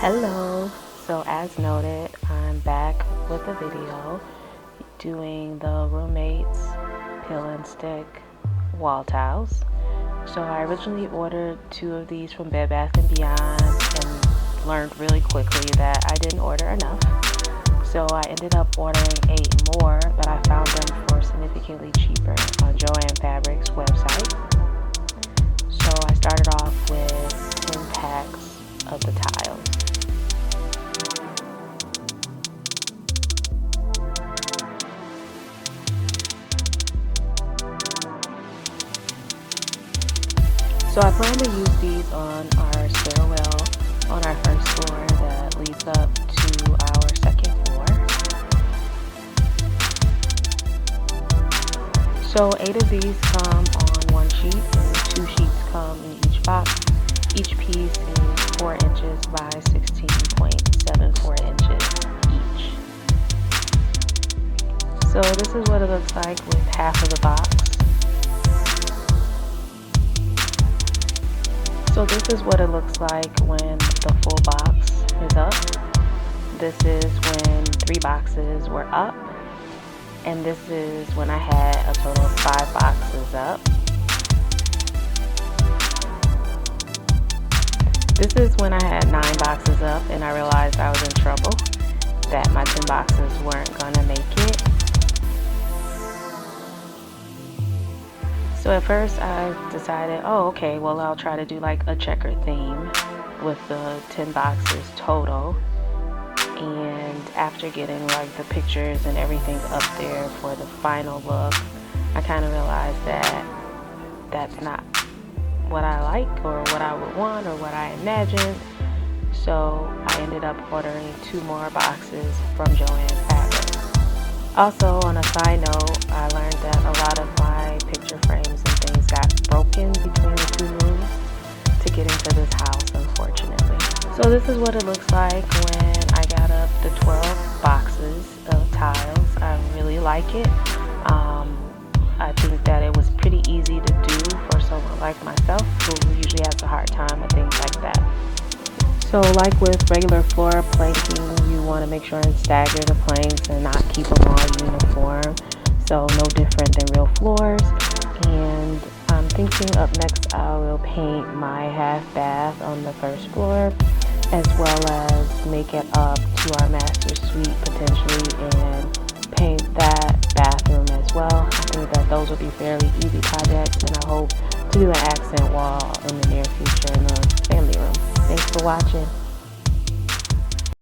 Hello. So as noted, I'm back with a video doing the RoomMates peel and stick wall tiles. So I originally ordered 2 of these from Bed Bath & Beyond and learned really quickly that I didn't order enough. So I ended up ordering 8 more, but I found them for significantly cheaper on Joann Fabric's website. So I started off with 10 packs of the tiles. So I plan to use these on our stairwell on our first floor that leads up to our second floor. So 8 of these come on 1 sheet and 2 sheets come in each box. Each piece is 4 inches by 16.74 inches each. So this is what it looks like with half of the box. So this is what it looks like when the full box is up. This is when 3 boxes were up. And this is when I had a total of 5 boxes up. This is when I had 9 boxes up and I realized I was in trouble, that my 10 boxes weren't gonna make it. So at first I decided, oh okay, well I'll try to do like a checker theme with the 10 boxes total. And after getting like the pictures and everything up there for the final look, I kind of realized that that's not what I like or what I would want or what I imagined. So I ended up ordering 2 more boxes from Joann Fabrics. Also, on a side note, I learned that a lot of my picture frames and things got broken between the 2 moves to get into this house, unfortunately. So this is what it looks like when I got up the 12 boxes of tiles. I really like it. I think that it was pretty easy to do for someone like myself who usually has a hard time with things like that. So like with regular floor planking, you want to make sure and stagger the planks and not keep them all uniform. So no different than real floors. And I'm thinking up next I will paint my half bath on the first floor, as well as make it up to our master suite potentially and paint that bathroom as well. I think that those will be fairly easy projects, and I hope to do an accent wall in the near future in the family room. Thanks for watching.